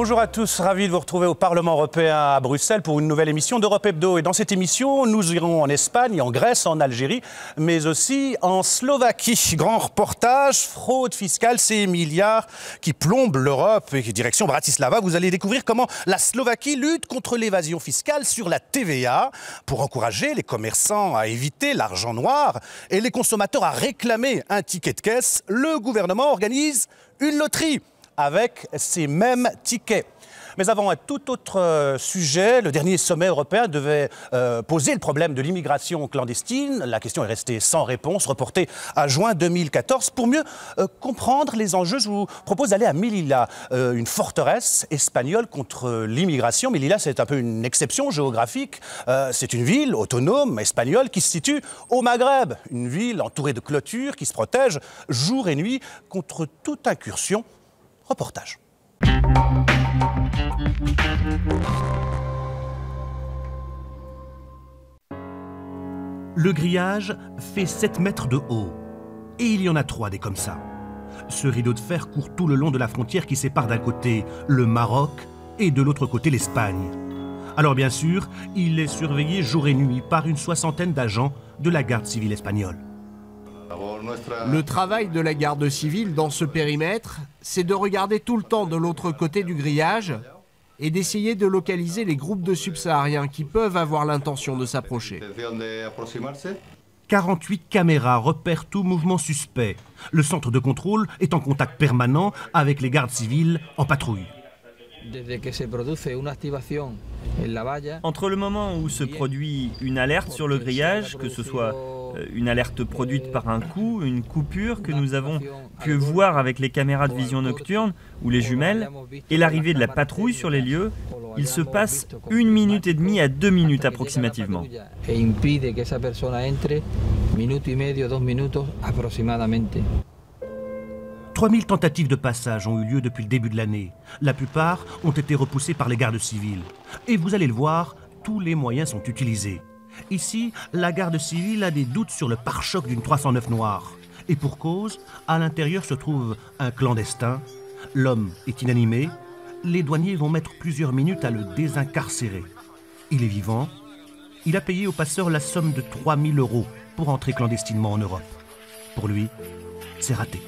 Bonjour à tous, ravi de vous retrouver au Parlement européen à Bruxelles pour une nouvelle émission d'Europe Hebdo. Et dans cette émission, nous irons en Espagne, en Grèce, en Algérie, mais aussi en Slovaquie. Grand reportage, fraude fiscale, ces milliards qui plombent l'Europe et direction Bratislava. Vous allez découvrir comment la Slovaquie lutte contre l'évasion fiscale sur la TVA pour encourager les commerçants à éviter l'argent noir et les consommateurs à réclamer un ticket de caisse. Le gouvernement organise une loterie avec ces mêmes tickets. Mais avant un tout autre sujet, le dernier sommet européen devait poser le problème de l'immigration clandestine. La question est restée sans réponse, reportée à juin 2014. Pour mieux comprendre les enjeux, je vous propose d'aller à Melilla, une forteresse espagnole contre l'immigration. Melilla, c'est un peu une exception géographique. C'est une ville autonome espagnole qui se situe au Maghreb. Une ville entourée de clôtures qui se protège jour et nuit contre toute incursion. Reportage. Le grillage fait 7 mètres de haut. Et il y en a 3 des comme ça. Ce rideau de fer court tout le long de la frontière qui sépare d'un côté le Maroc et de l'autre côté l'Espagne. Alors bien sûr, il est surveillé jour et nuit par une 60aine d'agents de la garde civile espagnole. Le travail de la garde civile dans ce périmètre, c'est de regarder tout le temps de l'autre côté du grillage et d'essayer de localiser les groupes de subsahariens qui peuvent avoir l'intention de s'approcher. 48 caméras repèrent tout mouvement suspect. Le centre de contrôle est en contact permanent avec les gardes civiles en patrouille. Entre le moment où se produit une alerte sur le grillage, que ce soit une alerte produite par un coup, une coupure que nous avons pu voir avec les caméras de vision nocturne ou les jumelles, et l'arrivée de la patrouille sur les lieux, il se passe 1 minute et demie à 2 minutes approximativement. 3000 tentatives de passage ont eu lieu depuis le début de l'année. La plupart ont été repoussées par les gardes civils. Et vous allez le voir, tous les moyens sont utilisés. Ici, la garde civile a des doutes sur le pare-choc d'une 309 noire. Et pour cause, à l'intérieur se trouve un clandestin. L'homme est inanimé. Les douaniers vont mettre plusieurs minutes à le désincarcérer. Il est vivant. Il a payé au passeur la somme de 3000 € pour entrer clandestinement en Europe. Pour lui, c'est raté.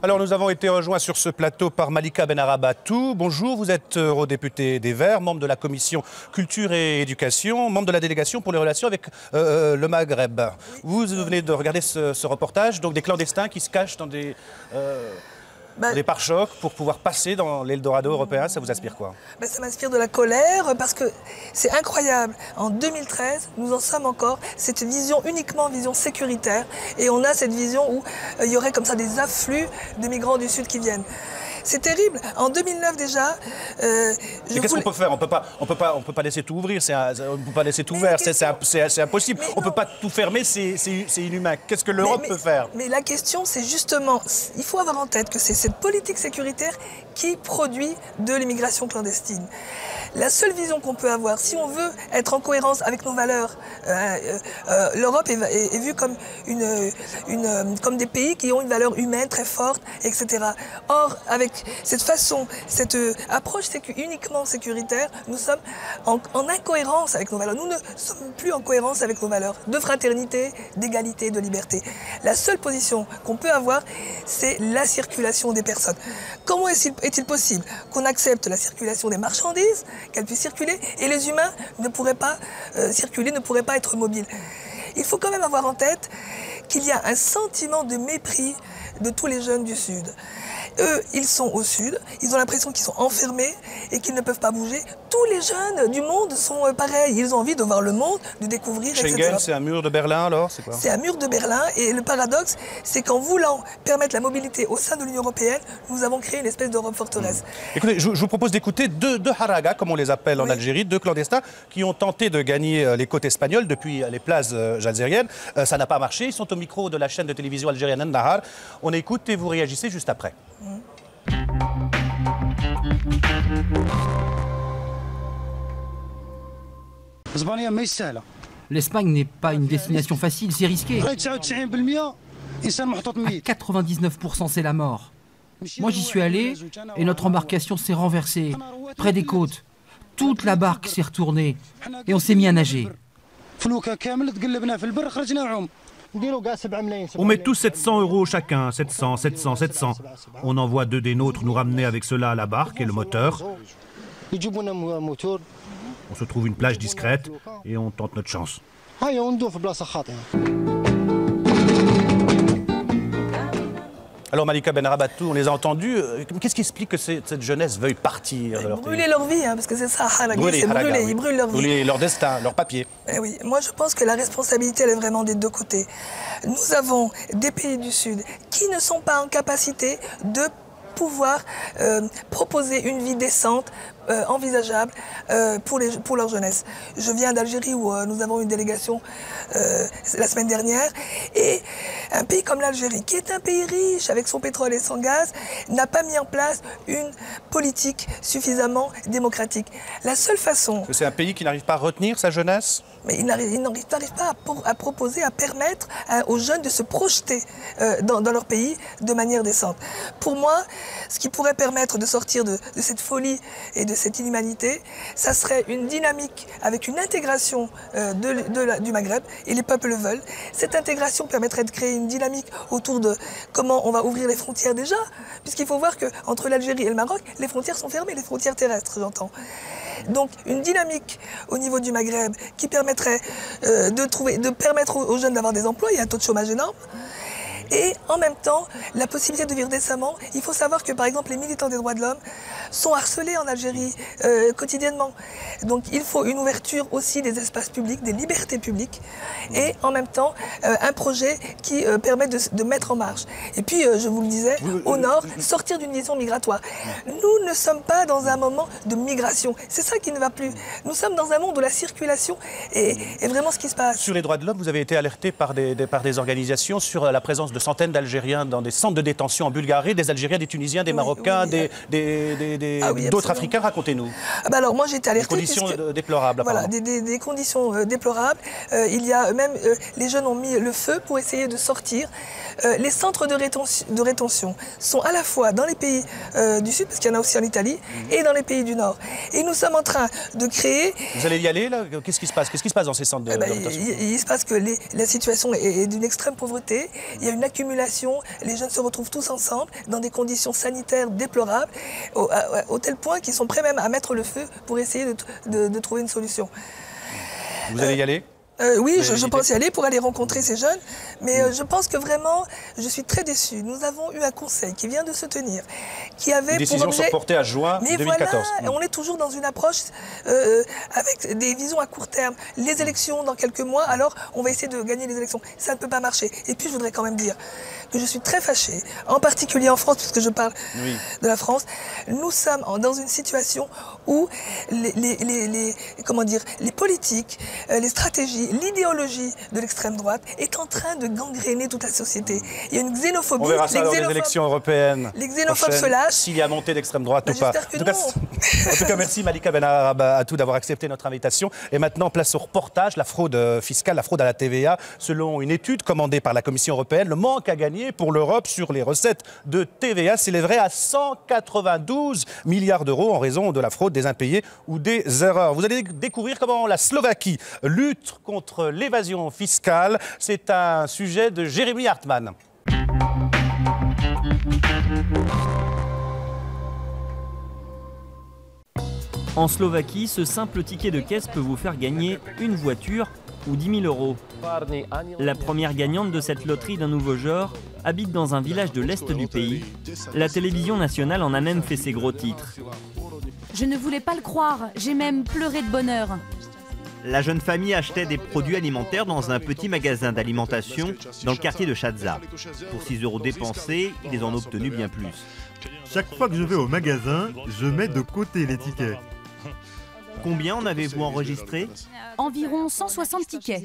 Alors nous avons été rejoints sur ce plateau par Malika Benarabatou. Bonjour, vous êtes eurodéputé des Verts, membre de la commission culture et éducation, membre de la délégation pour les relations avec le Maghreb. Vous venez de regarder ce reportage, donc des clandestins qui se cachent dans des pare-chocs pour pouvoir passer dans l'Eldorado européen. Ça vous inspire quoi? Ça m'inspire de la colère parce que c'est incroyable. En 2013, nous en sommes encore. C'est une vision uniquement vision sécuritaire. Et on a cette vision où il y aurait comme ça des afflux de migrants du Sud qui viennent. C'est terrible. En 2009 déjà... qu'est-ce qu'on peut faire? On peut pas laisser tout ouvrir. On ne peut pas laisser tout ouvert. C'est impossible. On ne peut pas tout fermer. C'est inhumain. Qu'est-ce que l'Europe peut faire? Mais la question, c'est justement... Il faut avoir en tête que c'est cette politique sécuritaire qui produit de l'immigration clandestine. La seule vision qu'on peut avoir, si on veut être en cohérence avec nos valeurs, l'Europe est vue comme, comme des pays qui ont une valeur humaine très forte, etc. Or, avec cette façon, cette approche uniquement sécuritaire, nous sommes en incohérence avec nos valeurs. Nous ne sommes plus en cohérence avec nos valeurs de fraternité, d'égalité, de liberté. La seule position qu'on peut avoir, c'est la circulation des personnes. Comment est-il possible qu'on accepte la circulation des marchandises, qu'elles puissent circuler, et les humains ne pourraient pas circuler, ne pourraient pas être mobiles? Il faut quand même avoir en tête qu'il y a un sentiment de mépris de tous les jeunes du Sud. Eux, ils sont au Sud, ils ont l'impression qu'ils sont enfermés et qu'ils ne peuvent pas bouger. Tous les jeunes du monde sont pareils, ils ont envie de voir le monde, de découvrir, etc. Schengen, c'est un mur de Berlin alors? C'est quoi? C'est un mur de Berlin et le paradoxe, c'est qu'en voulant permettre la mobilité au sein de l'Union européenne, nous avons créé une espèce d'Europe forteresse. Écoutez, je vous propose d'écouter deux haragas, comme on les appelle en Algérie, 2 clandestins qui ont tenté de gagner les côtes espagnoles depuis les plages algériennes. Ça n'a pas marché, ils sont au micro de la chaîne de télévision algérienne An-Nahar. On écoute et vous réagissez juste après. اسبانيا مش سهله L'Espagne n'est pas une destination facile, c'est risqué. À 99%, c'est la mort. Moi, j'y suis allé et notre embarcation s'est renversée, près des côtes. Toute la barque s'est retournée et on s'est mis à nager. On met tous 700 € chacun, 700, 700, 700. On envoie 2 des nôtres nous ramener avec cela à la barque et le moteur. On se trouve une plage discrète et on tente notre chance. Alors Malika Benarabatou, on les a entendus. Qu'est-ce qui explique que cette jeunesse veuille partir de leur pays? Brûler leur vie, hein, parce que c'est ça, Brûler, c'est brûler, oui. ils brûlent leur vie. Brûler leur destin, leur papier. Eh oui, moi je pense que la responsabilité elle est vraiment des deux côtés. Nous avons des pays du Sud qui ne sont pas en capacité de pouvoir proposer une vie décente, envisageable pour leur jeunesse. Je viens d'Algérie où nous avons une délégation la semaine dernière et un pays comme l'Algérie, qui est un pays riche avec son pétrole et son gaz, n'a pas mis en place une politique suffisamment démocratique. La seule façon... C'est un pays qui n'arrive pas à retenir sa jeunesse? Mais il n'arrive pas à proposer, à permettre aux jeunes de se projeter dans leur pays de manière décente. Pour moi, ce qui pourrait permettre de sortir de cette folie et de cette inhumanité, ça serait une dynamique avec une intégration du Maghreb, et les peuples le veulent. Cette intégration permettrait de créer une dynamique autour de comment on va ouvrir les frontières déjà, puisqu'il faut voir qu'entre l'Algérie et le Maroc, les frontières sont fermées, les frontières terrestres, j'entends. Donc une dynamique au niveau du Maghreb qui permettrait de permettre aux jeunes d'avoir des emplois, il y a un taux de chômage énorme. Et en même temps, la possibilité de vivre décemment. Il faut savoir que par exemple les militants des droits de l'homme sont harcelés en Algérie quotidiennement. Donc il faut une ouverture aussi des espaces publics, des libertés publiques et en même temps un projet qui permet de mettre en marche. Et puis je vous le disais, au nord, sortir d'une vision migratoire. Nous ne sommes pas dans un moment de migration. C'est ça qui ne va plus. Nous sommes dans un monde où la circulation est vraiment ce qui se passe. Sur les droits de l'homme, vous avez été alerté par des organisations sur la présence de centaines d'Algériens dans des centres de détention en Bulgarie, des Algériens, des Tunisiens, des Marocains, d'autres Africains. Racontez-nous. Alors moi j'ai été alertée. Des conditions déplorables. Voilà, des conditions déplorables. Il y a même, les jeunes ont mis le feu pour essayer de sortir. Les centres de rétention sont à la fois dans les pays du Sud, parce qu'il y en a aussi en Italie, et dans les pays du Nord. Et nous sommes en train de créer... Vous allez y aller là? Qu'est-ce qui se passe? Qu'est-ce qui se passe dans ces centres de rétention? Il se passe que la situation est d'une extrême pauvreté. Il y a une accumulation, les jeunes se retrouvent tous ensemble dans des conditions sanitaires déplorables, au tel point qu'ils sont prêts même à mettre le feu pour essayer de trouver une solution. Vous allez y aller? Oui, je pense y aller pour aller rencontrer ces jeunes, mais je pense que vraiment, je suis très déçue. Nous avons eu un conseil qui vient de se tenir, qui avait Les décisions sont portées à juin 2014. Voilà, on est toujours dans une approche avec des visions à court terme. Les élections dans quelques mois, alors on va essayer de gagner les élections. Ça ne peut pas marcher. Et puis je voudrais quand même dire que je suis très fâchée, en particulier en France, puisque je parle de la France. Nous sommes dans une situation où les politiques, les stratégies, l'idéologie de l'extrême droite est en train de gangréner toute la société. Il y a une xénophobie. On verra ça lors des élections européennes. Les xénophobes se lâchent. S'il y a montée d'extrême droite ou pas. J'espère que non. En tout cas, merci Malika Benarabatou d'avoir accepté notre invitation. Et maintenant, place au reportage, la fraude fiscale, la fraude à la TVA. Selon une étude commandée par la Commission européenne, le manque à gagner pour l'Europe sur les recettes de TVA s'élèverait à 192 milliards d'euros en raison de la fraude, des impayés ou des erreurs. Vous allez découvrir comment la Slovaquie lutte contre l'évasion fiscale. C'est un sujet de Jérémy Hartmann. En Slovaquie, ce simple ticket de caisse peut vous faire gagner une voiture ou 10 000 euros. La première gagnante de cette loterie d'un nouveau genre habite dans un village de l'Est du pays. La télévision nationale en a même fait ses gros titres. Je ne voulais pas le croire, j'ai même pleuré de bonheur. La jeune famille achetait des produits alimentaires dans un petit magasin d'alimentation dans le quartier de Chadza. Pour 6 euros dépensés, ils en ont obtenu bien plus. Chaque fois que je vais au magasin, je mets de côté les tickets. Combien en avez-vous enregistré? Environ 160 tickets.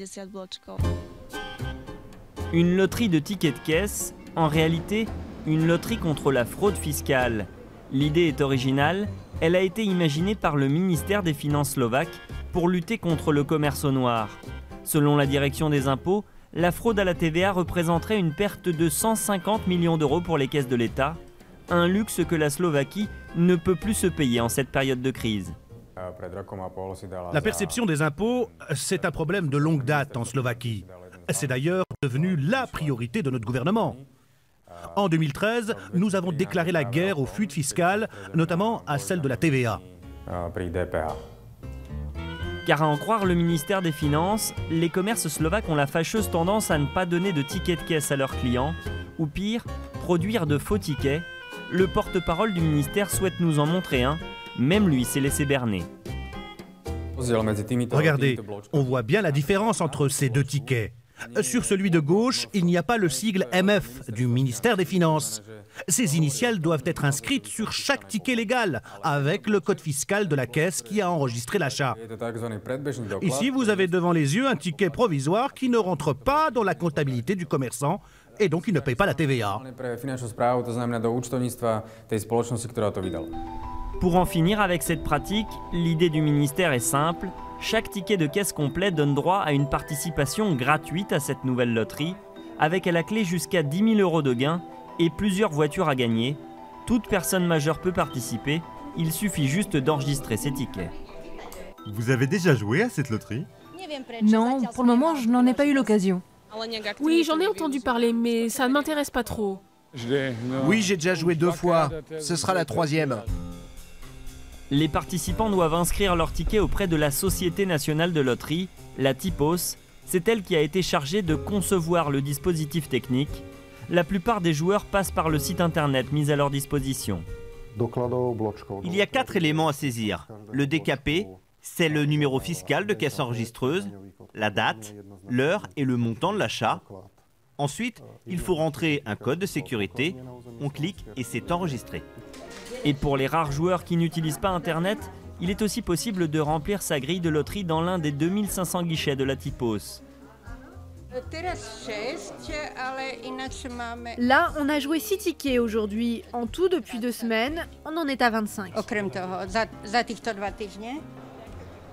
Une loterie de tickets de caisse, en réalité, une loterie contre la fraude fiscale. L'idée est originale, elle a été imaginée par le ministère des Finances slovaque pour lutter contre le commerce au noir. Selon la direction des impôts, la fraude à la TVA représenterait une perte de 150 millions d'euros pour les caisses de l'État, un luxe que la Slovaquie ne peut plus se payer en cette période de crise. La perception des impôts, c'est un problème de longue date en Slovaquie. C'est d'ailleurs devenu la priorité de notre gouvernement. En 2013, nous avons déclaré la guerre aux fuites fiscales, notamment à celle de la TVA. Car à en croire le ministère des Finances, les commerces slovaques ont la fâcheuse tendance à ne pas donner de tickets de caisse à leurs clients, ou pire, produire de faux tickets. Le porte-parole du ministère souhaite nous en montrer un, même lui s'est laissé berner. Regardez, on voit bien la différence entre ces deux tickets. Sur celui de gauche, il n'y a pas le sigle MF du ministère des Finances. Ces initiales doivent être inscrites sur chaque ticket légal, avec le code fiscal de la caisse qui a enregistré l'achat. Ici, vous avez devant les yeux un ticket provisoire qui ne rentre pas dans la comptabilité du commerçant et donc il ne paye pas la TVA. Pour en finir avec cette pratique, l'idée du ministère est simple. Chaque ticket de caisse complet donne droit à une participation gratuite à cette nouvelle loterie, avec à la clé jusqu'à 10 000 € de gains et plusieurs voitures à gagner. Toute personne majeure peut participer, il suffit juste d'enregistrer ses tickets. Vous avez déjà joué à cette loterie? Non, pour le moment, je n'en ai pas eu l'occasion. Oui, j'en ai entendu parler, mais ça ne m'intéresse pas trop. Oui, j'ai déjà joué 2 fois. Ce sera la 3e. Les participants doivent inscrire leur ticket auprès de la Société nationale de loterie, la TIPOS. C'est elle qui a été chargée de concevoir le dispositif technique. La plupart des joueurs passent par le site internet mis à leur disposition. Il y a 4 éléments à saisir. Le DKP, c'est le numéro fiscal de caisse enregistreuse, la date, l'heure et le montant de l'achat. Ensuite, il faut rentrer un code de sécurité, on clique et c'est enregistré. Et pour les rares joueurs qui n'utilisent pas Internet, il est aussi possible de remplir sa grille de loterie dans l'un des 2500 guichets de la TIPOS. Là, on a joué 6 tickets aujourd'hui. En tout, depuis 2 semaines, on en est à 25.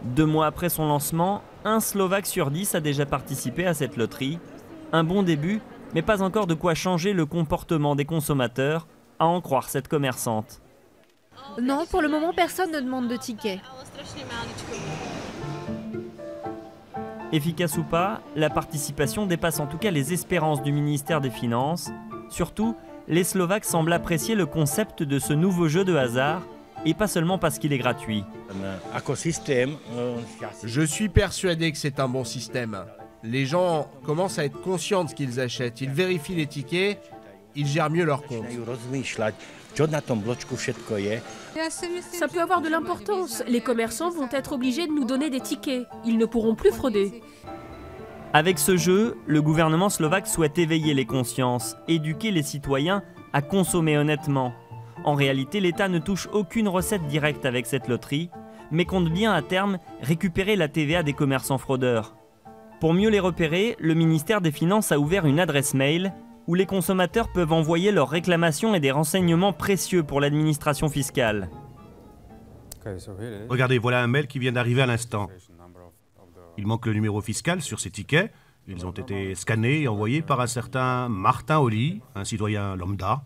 2 mois après son lancement, un Slovaque sur 10 a déjà participé à cette loterie. Un bon début, mais pas encore de quoi changer le comportement des consommateurs, à en croire cette commerçante. Non, pour le moment, personne ne demande de ticket. Efficace ou pas, la participation dépasse en tout cas les espérances du ministère des Finances. Surtout, les Slovaques semblent apprécier le concept de ce nouveau jeu de hasard, et pas seulement parce qu'il est gratuit. Je suis persuadé que c'est un bon système. Les gens commencent à être conscients de ce qu'ils achètent. Ils vérifient les tickets, ils gèrent mieux leur compte. Ça peut avoir de l'importance. Les commerçants vont être obligés de nous donner des tickets. Ils ne pourront plus frauder. Avec ce jeu, le gouvernement slovaque souhaite éveiller les consciences, éduquer les citoyens à consommer honnêtement. En réalité, l'État ne touche aucune recette directe avec cette loterie, mais compte bien à terme récupérer la TVA des commerçants fraudeurs. Pour mieux les repérer, le ministère des Finances a ouvert une adresse mail où les consommateurs peuvent envoyer leurs réclamations et des renseignements précieux pour l'administration fiscale. Regardez, voilà un mail qui vient d'arriver à l'instant. Il manque le numéro fiscal sur ces tickets. Ils ont été scannés et envoyés par un certain Martin Oli, un citoyen lambda.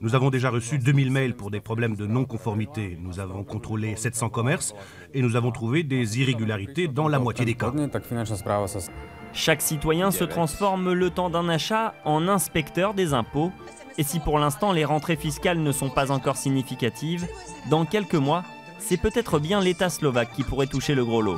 Nous avons déjà reçu 2000 mails pour des problèmes de non-conformité. Nous avons contrôlé 700 commerces et nous avons trouvé des irrégularités dans la moitié des cas. Chaque citoyen se transforme le temps d'un achat en inspecteur des impôts. Et si pour l'instant les rentrées fiscales ne sont pas encore significatives, dans quelques mois, c'est peut-être bien l'État slovaque qui pourrait toucher le gros lot.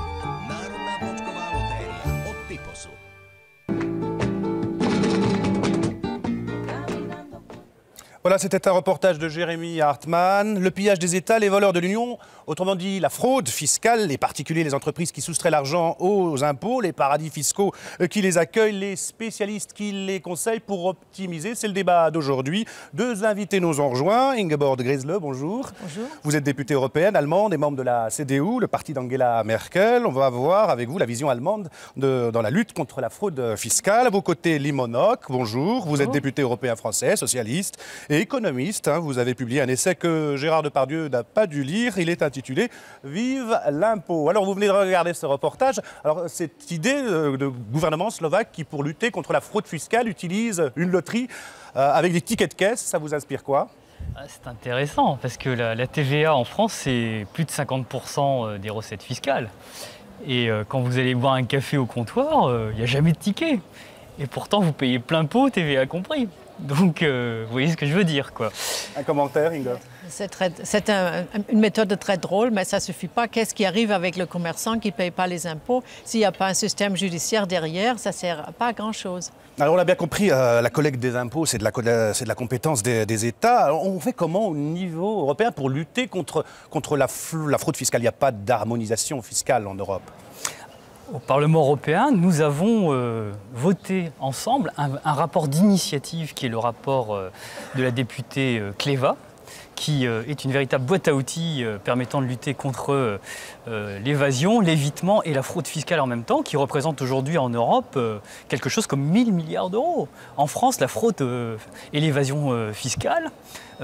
Voilà, c'était un reportage de Jérémy Hartmann. Le pillage des États, les voleurs de l'Union, autrement dit la fraude fiscale, les particuliers, les entreprises qui soustraient l'argent aux impôts, les paradis fiscaux qui les accueillent, les spécialistes qui les conseillent pour optimiser. C'est le débat d'aujourd'hui. 2 invités nous ont rejoints. Ingeborg Grässle, bonjour. Bonjour. Vous êtes députée européenne, allemande et membre de la CDU, le parti d'Angela Merkel. On va voir avec vous la vision allemande dans la lutte contre la fraude fiscale. À vos côtés, Limonok, bonjour. Vous êtes député européen français, socialiste. Et et économiste. Vous avez publié un essai que Gérard Depardieu n'a pas dû lire. Il est intitulé « Vive l'impôt ». Alors, vous venez de regarder ce reportage. Alors, cette idée de gouvernement slovaque qui, pour lutter contre la fraude fiscale, utilise une loterie avec des tickets de caisse, ça vous inspire quoi? C'est intéressant parce que la TVA en France, c'est plus de 50% des recettes fiscales. Et quand vous allez boire un café au comptoir, il n'y a jamais de ticket. Et pourtant, vous payez plein pot, TVA compris. Donc, vous voyez ce que je veux dire, quoi. Un commentaire, Inga? C'est une méthode très drôle, mais ça ne suffit pas. Qu'est-ce qui arrive avec le commerçant qui ne paye pas les impôts? S'il n'y a pas un système judiciaire derrière, ça ne sert pas à grand-chose. Alors, on l'a bien compris, la collecte des impôts, c'est de la compétence des États. Alors, on fait comment au niveau européen pour lutter contre la fraude fiscale? Il n'y a pas d'harmonisation fiscale en Europe. Au Parlement européen, nous avons voté ensemble un rapport d'initiative qui est le rapport de la députée Kleva, qui est une véritable boîte à outils permettant de lutter contre l'évasion, l'évitement et la fraude fiscale en même temps, qui représente aujourd'hui en Europe quelque chose comme 1000 milliards d'euros. En France, la fraude et l'évasion fiscale,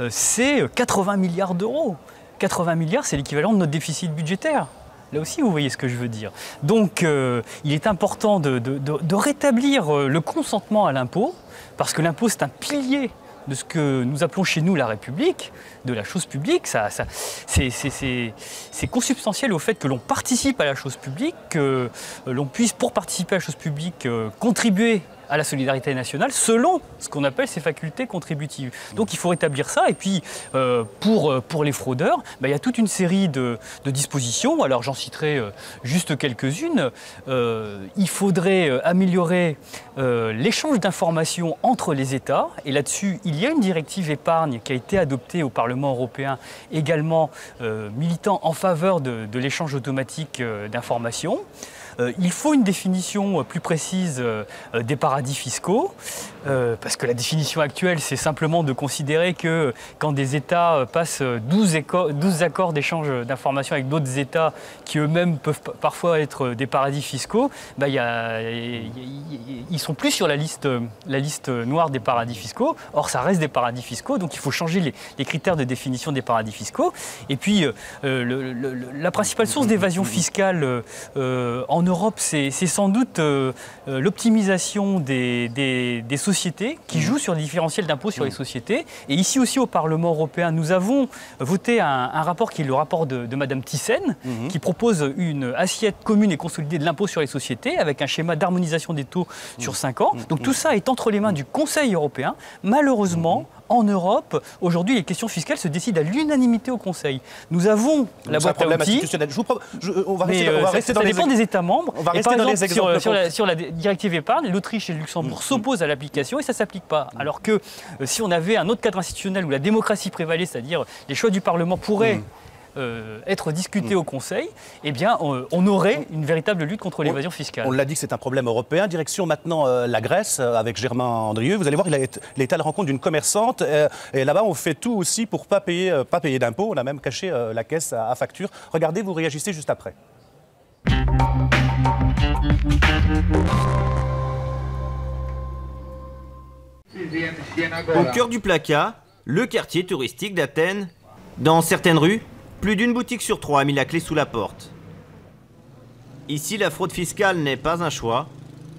c'est 80 milliards d'euros. 80 milliards, c'est l'équivalent de notre déficit budgétaire. Là aussi, vous voyez ce que je veux dire. Donc, il est important de rétablir le consentement à l'impôt, parce que l'impôt, c'est un pilier de ce que nous appelons chez nous la République, de la chose publique. C'est consubstantiel au fait que l'on participe à la chose publique, que l'on puisse, pour participer à la chose publique, contribuer à la solidarité nationale selon ce qu'on appelle ses facultés contributives. Donc il faut rétablir ça. Et puis pour les fraudeurs, il y a toute une série de dispositions. Alors j'en citerai juste quelques-unes. Il faudrait améliorer l'échange d'informations entre les États. Et là-dessus, il y a une directive épargne qui a été adoptée au Parlement européen, également militant en faveur de l'échange automatique d'informations. Il faut une définition plus précise des paradis fiscaux, parce que la définition actuelle, c'est simplement de considérer que quand des États passent 12 accords d'échange d'informations avec d'autres États qui eux-mêmes peuvent parfois être des paradis fiscaux, ils ne sont plus sur la liste noire des paradis fiscaux. Or, ça reste des paradis fiscaux, donc il faut changer les critères de définition des paradis fiscaux. Et puis, la principale source d'évasion fiscale en Europe, c'est sans doute l'optimisation des sociétés qui jouent sur les différentiels d'impôt sur les sociétés. Et ici aussi au Parlement européen, nous avons voté un rapport qui est le rapport de Madame Thyssen, qui propose une assiette commune et consolidée de l'impôt sur les sociétés avec un schéma d'harmonisation des taux sur 5 ans. Donc tout ça est entre les mains du Conseil européen. Malheureusement, en Europe, aujourd'hui, les questions fiscales se décident à l'unanimité au Conseil. Nous avons la boîte à outils, on va rester dans ça dépend des États membres. On va rester dans les exemples. Sur la directive épargne, l'Autriche et le Luxembourg s'opposent à l'application et ça ne s'applique pas. Alors que si on avait un autre cadre institutionnel où la démocratie prévalait, c'est-à-dire les choix du Parlement pourraient être discutés au Conseil, eh bien, on aurait une véritable lutte contre l'évasion fiscale. On l'a dit que c'est un problème européen. Direction maintenant la Grèce avec Germain Andrieux. Vous allez voir, il est à la rencontre d'une commerçante et là-bas, on fait tout aussi pour pas payer d'impôts. On a même caché la caisse à facture. Regardez, vous réagissez juste après. Au cœur du Plaka, le quartier touristique d'Athènes. Dans certaines rues, plus d'une boutique sur 3 a mis la clé sous la porte. Ici, la fraude fiscale n'est pas un choix.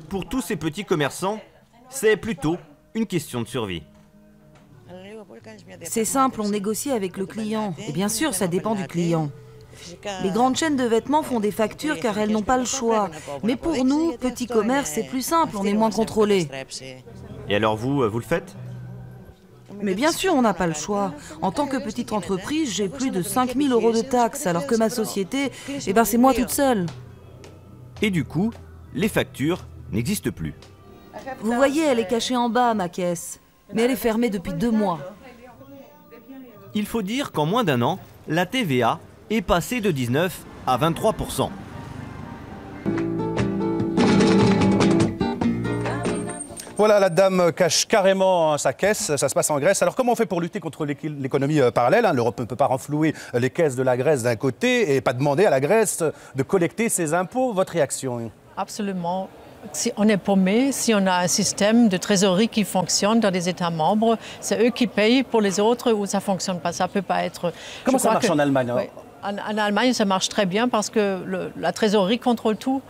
Pour tous ces petits commerçants, c'est plutôt une question de survie. C'est simple, on négocie avec le client. Et bien sûr, ça dépend du client. Les grandes chaînes de vêtements font des factures car elles n'ont pas le choix. Mais pour nous, petits commerces, c'est plus simple, on est moins contrôlés. Et alors vous le faites ? Mais bien sûr, on n'a pas le choix. En tant que petite entreprise, j'ai plus de 5 000 € de taxes, alors que ma société, c'est moi toute seule. Et du coup, les factures n'existent plus. Vous voyez, elle est cachée en bas, ma caisse. Mais elle est fermée depuis 2 mois. Il faut dire qu'en moins d'un an, la TVA est passée de 19 à 23%. Voilà, la dame cache carrément sa caisse, ça se passe en Grèce. Alors comment on fait pour lutter contre l'économie parallèle, L'Europe ne peut pas renflouer les caisses de la Grèce d'un côté et pas demander à la Grèce de collecter ses impôts. Votre réaction? Absolument si on est paumé, si on a un système de trésorerie qui fonctionne dans des États membres, c'est eux qui payent pour les autres ou ça ne fonctionne pas. Ça peut pas être... Comment ça marche en Allemagne? Oui, en Allemagne, ça marche très bien parce que la trésorerie contrôle tout.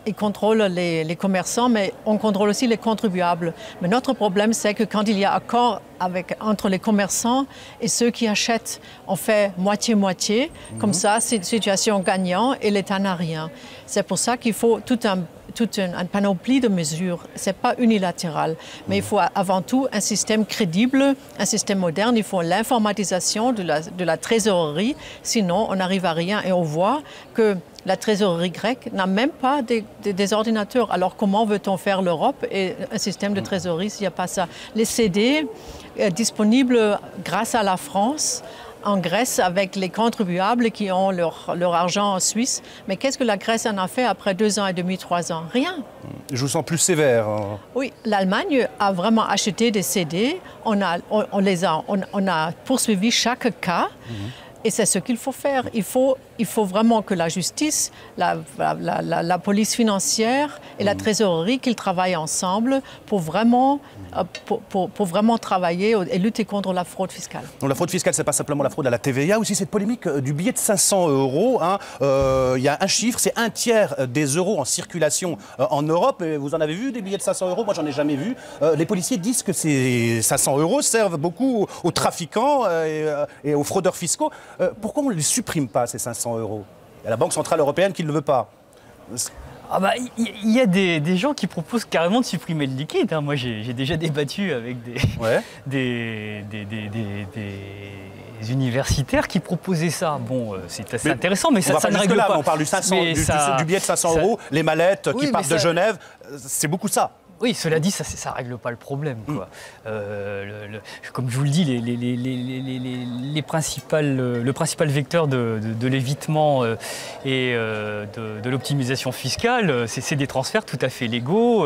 Ils contrôlent les commerçants, mais on contrôle aussi les contribuables. Mais notre problème, c'est que quand il y a accord entre les commerçants et ceux qui achètent, on fait moitié-moitié. Comme ça, c'est une situation gagnante et l'État n'a rien. C'est pour ça qu'il faut toute une panoplie de mesures. Ce n'est pas unilatéral. Mais il faut avant tout un système crédible, un système moderne. Il faut l'informatisation de la trésorerie. Sinon, on n'arrive à rien. Et on voit que la trésorerie grecque n'a même pas des ordinateurs. Alors comment veut-on faire l'Europe et un système de trésorerie s'il n'y a pas ça? Les CD disponibles grâce à la France en Grèce avec les contribuables qui ont leur argent en Suisse. Mais qu'est-ce que la Grèce en a fait après 2 ans et demi, 3 ans? Rien. Je vous sens plus sévère. Oui, l'Allemagne a vraiment acheté des CD. On a poursuivi chaque cas. Et c'est ce qu'il faut faire. Il faut vraiment que la justice, la police financière et la trésorerie, qu'ils travaillent ensemble pour vraiment travailler et lutter contre la fraude fiscale. Donc la fraude fiscale, c'est pas simplement la fraude à la TVA. Il y a aussi cette polémique du billet de 500 €. Hein. Il y a un chiffre, c'est 1/3 des euros en circulation en Europe. Et vous en avez vu des billets de 500 €? Moi, j'en ai jamais vu. Les policiers disent que ces 500 € servent beaucoup aux trafiquants et aux fraudeurs fiscaux. Pourquoi on ne les supprime pas, ces 500 €? Il y a la Banque Centrale Européenne qui ne le veut pas. Ah bah, il y a des gens qui proposent carrément de supprimer le liquide. Hein. Moi, j'ai déjà débattu avec des universitaires qui proposaient ça. Bon, c'est assez intéressant, mais ça ne règle pas. On parle du billet de 500 €, les mallettes qui partent de Genève, c'est beaucoup ça. Oui, cela dit, ça ne règle pas le problème, quoi. Comme je vous le dis, le principal vecteur de l'évitement et de l'optimisation fiscale, c'est des transferts tout à fait légaux.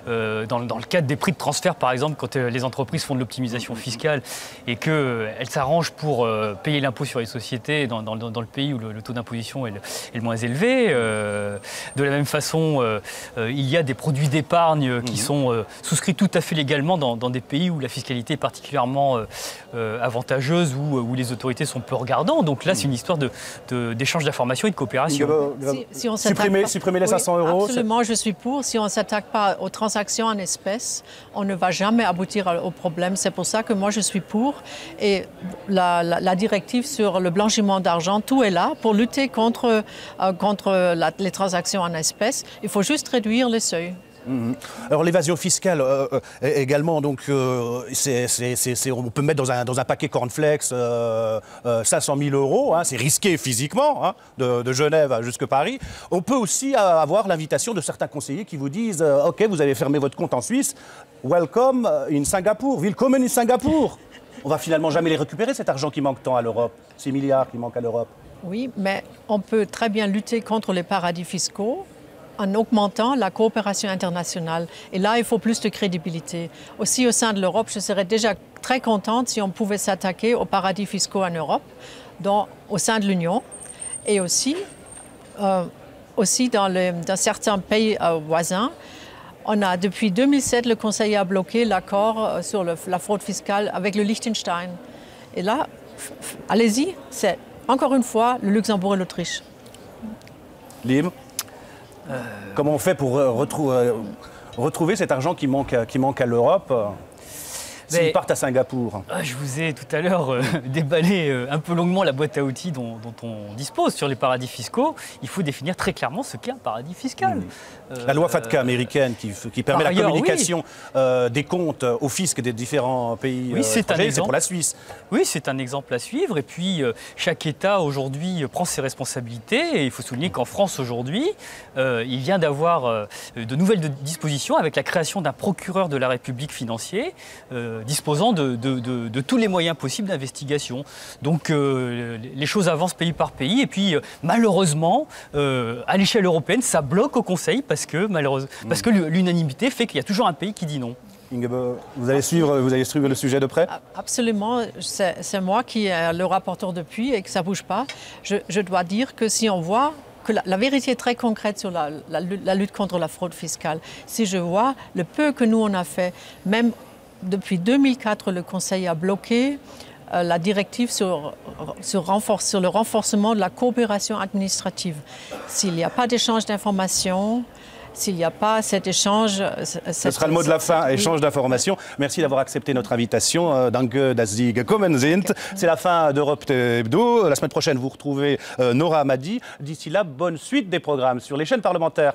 Dans le cadre des prix de transfert, par exemple, quand les entreprises font de l'optimisation fiscale et qu'elles s'arrangent pour payer l'impôt sur les sociétés dans le pays où le taux d'imposition est le moins élevé. De la même façon, il y a des produits d'épargne qui sont souscrits tout à fait légalement dans des pays où la fiscalité est particulièrement avantageuse, où les autorités sont peu regardantes. Donc là, c'est une histoire d'échange d'informations et de coopération. Si on supprimer les 500 €. Absolument, je suis pour. Si on ne s'attaque pas aux transactions en espèces, on ne va jamais aboutir au problème. C'est pour ça que moi, je suis pour. Et la directive sur le blanchiment d'argent, tout est là pour lutter contre les transactions en espèces. Il faut juste réduire les seuils. Alors l'évasion fiscale également, donc on peut mettre dans un paquet cornflakes 500 000 €, hein, c'est risqué physiquement, hein, de Genève jusqu'à Paris. On peut aussi avoir l'invitation de certains conseillers qui vous disent OK, vous avez fermé votre compte en Suisse, welcome in Singapour, willkommen in Singapour. On va finalement jamais les récupérer, cet argent qui manque tant à l'Europe, 6 milliards qui manquent à l'Europe. Oui, mais on peut très bien lutter contre les paradis fiscaux en augmentant la coopération internationale. Et là, il faut plus de crédibilité. Aussi, au sein de l'Europe, je serais déjà très contente si on pouvait s'attaquer aux paradis fiscaux en Europe, au sein de l'Union, et aussi dans certains pays voisins. Depuis 2007, le Conseil a bloqué l'accord sur la fraude fiscale avec le Liechtenstein. Et là, allez-y, c'est encore une fois le Luxembourg et l'Autriche. Lim, comment on fait pour retrouver cet argent qui manque à l'Europe s'ils partent à Singapour? Je vous ai tout à l'heure déballé un peu longuement la boîte à outils dont on dispose sur les paradis fiscaux. Il faut définir très clairement ce qu'est un paradis fiscal. La loi FATCA américaine qui permet la communication des comptes au fisc des différents pays étrangers, c'est pour la Suisse. Oui, c'est un exemple à suivre. Et puis, chaque État aujourd'hui prend ses responsabilités. Et il faut souligner qu'en France aujourd'hui, il vient d'avoir de nouvelles dispositions avec la création d'un procureur de la République financier disposant de tous les moyens possibles d'investigation. Donc les choses avancent pays par pays. Et puis, malheureusement, à l'échelle européenne, ça bloque au Conseil parce que l'unanimité fait qu'il y a toujours un pays qui dit non. Ingeborg, vous allez suivre le sujet de près? Absolument. C'est moi qui est le rapporteur depuis et que ça ne bouge pas. Je dois dire que si on voit que la vérité est très concrète sur la lutte contre la fraude fiscale. Si je vois le peu que nous on a fait, même depuis 2004, le Conseil a bloqué la directive sur le renforcement de la coopération administrative. S'il n'y a pas d'échange d'informations, s'il n'y a pas cet échange... Ce sera le mot de la fin, échange d'informations. Merci d'avoir accepté notre invitation. Danke, dass Sie gekommen sind. C'est la fin d'Europe Hebdo. La semaine prochaine, vous retrouvez Nora Hamadi. D'ici là, bonne suite des programmes sur les chaînes parlementaires.